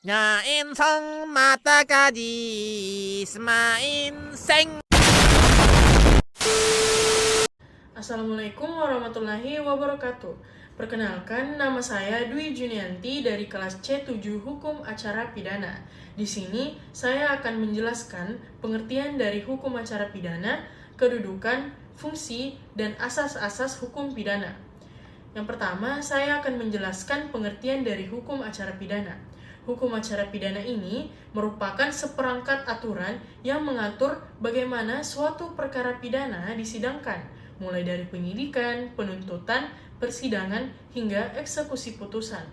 Nyain mata kaji semain seng. Assalamualaikum warahmatullahi wabarakatuh. Perkenalkan, nama saya Dwi Junianti dari kelas C7 Hukum Acara Pidana. Di sini saya akan menjelaskan pengertian dari hukum acara pidana, kedudukan, fungsi, dan asas-asas hukum pidana. Yang pertama, saya akan menjelaskan pengertian dari hukum acara pidana. Hukum acara pidana ini merupakan seperangkat aturan yang mengatur bagaimana suatu perkara pidana disidangkan, mulai dari penyidikan, penuntutan, persidangan, hingga eksekusi putusan.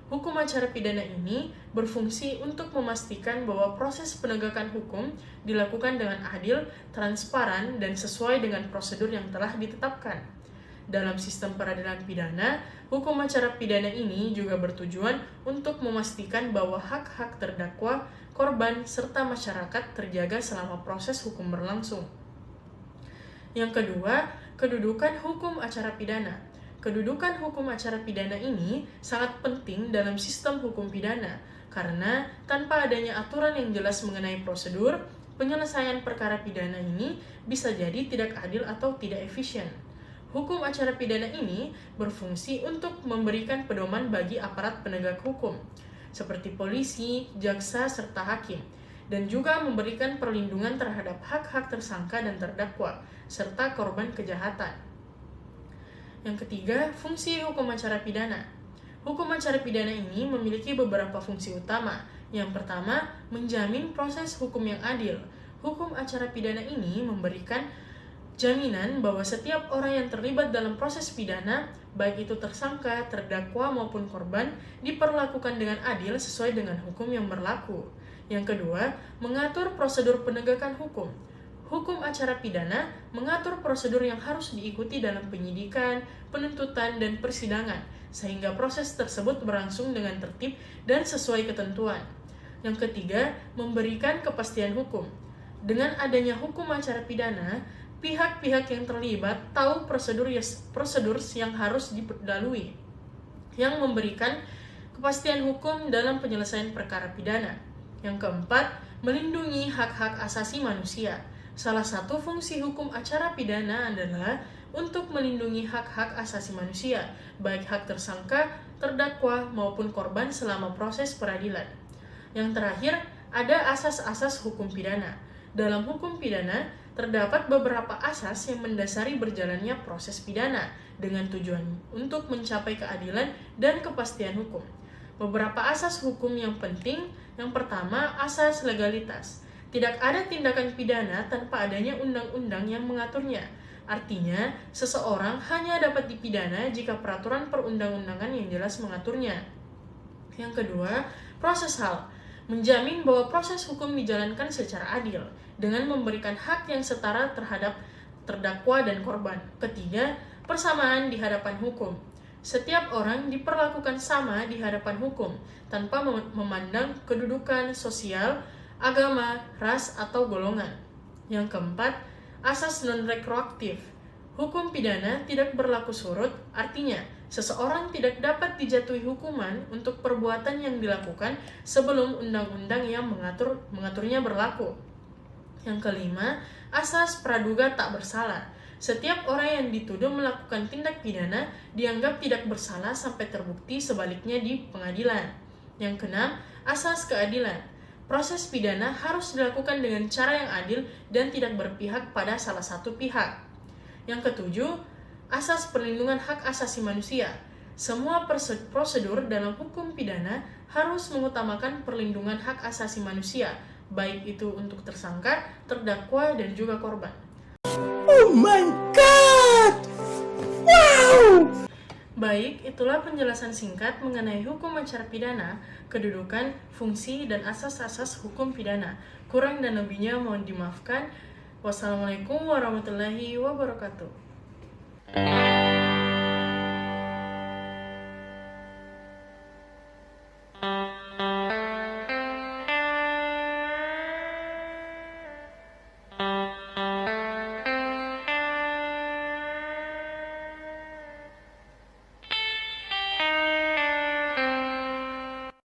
Hukum acara pidana ini berfungsi untuk memastikan bahwa proses penegakan hukum dilakukan dengan adil, transparan, dan sesuai dengan prosedur yang telah ditetapkan. Dalam sistem peradilan pidana, hukum acara pidana ini juga bertujuan untuk memastikan bahwa hak-hak terdakwa, korban, serta masyarakat terjaga selama proses hukum berlangsung. Yang kedua, kedudukan hukum acara pidana. Kedudukan hukum acara pidana ini sangat penting dalam sistem hukum pidana, karena tanpa adanya aturan yang jelas mengenai prosedur, penyelesaian perkara pidana ini bisa jadi tidak adil atau tidak efisien. Hukum acara pidana ini berfungsi untuk memberikan pedoman bagi aparat penegak hukum, seperti polisi, jaksa, serta hakim, dan juga memberikan perlindungan terhadap hak-hak tersangka dan terdakwa, serta korban kejahatan. Yang ketiga, fungsi hukum acara pidana. Hukum acara pidana ini memiliki beberapa fungsi utama. Yang pertama, menjamin proses hukum yang adil. Hukum acara pidana ini memberikan jaminan bahwa setiap orang yang terlibat dalam proses pidana, baik itu tersangka, terdakwa, maupun korban, diperlakukan dengan adil sesuai dengan hukum yang berlaku. Yang kedua, mengatur prosedur penegakan hukum. Hukum acara pidana mengatur prosedur yang harus diikuti dalam penyidikan, penuntutan, dan persidangan, sehingga proses tersebut berlangsung dengan tertib dan sesuai ketentuan. Yang ketiga, memberikan kepastian hukum. Dengan adanya hukum acara pidana, pihak-pihak yang terlibat tahu prosedur yang harus dilalui, yang memberikan kepastian hukum dalam penyelesaian perkara pidana. Yang keempat, melindungi hak-hak asasi manusia. Salah satu fungsi hukum acara pidana adalah untuk melindungi hak-hak asasi manusia, baik hak tersangka, terdakwa, maupun korban selama proses peradilan. Yang terakhir, ada asas-asas hukum pidana. Dalam hukum pidana, terdapat beberapa asas yang mendasari berjalannya proses pidana dengan tujuan untuk mencapai keadilan dan kepastian hukum. Beberapa asas hukum yang penting, yang pertama, asas legalitas. Tidak ada tindakan pidana tanpa adanya undang-undang yang mengaturnya. Artinya, seseorang hanya dapat dipidana jika peraturan perundang-undangan yang jelas mengaturnya. Yang kedua, proses hal. Menjamin bahwa proses hukum dijalankan secara adil dengan memberikan hak yang setara terhadap terdakwa dan korban. Ketiga, persamaan di hadapan hukum. Setiap orang diperlakukan sama di hadapan hukum tanpa memandang kedudukan sosial, agama, ras, atau golongan. Yang keempat, asas non-retroaktif. Hukum pidana tidak berlaku surut, artinya seseorang tidak dapat dijatuhi hukuman untuk perbuatan yang dilakukan sebelum undang-undang yang mengaturnya berlaku. Yang kelima, asas praduga tak bersalah. Setiap orang yang dituduh melakukan tindak pidana dianggap tidak bersalah sampai terbukti sebaliknya di pengadilan. Yang keenam, asas keadilan. Proses pidana harus dilakukan dengan cara yang adil dan tidak berpihak pada salah satu pihak. Yang ketujuh, asas perlindungan hak asasi manusia. Semua prosedur dalam hukum pidana harus mengutamakan perlindungan hak asasi manusia, baik itu untuk tersangka, terdakwa, dan juga korban. Oh my god! Wow! Baik, itulah penjelasan singkat mengenai hukum acara pidana, kedudukan, fungsi, dan asas-asas hukum pidana. Kurang dan lebihnya mohon dimaafkan. Wassalamualaikum warahmatullahi wabarakatuh.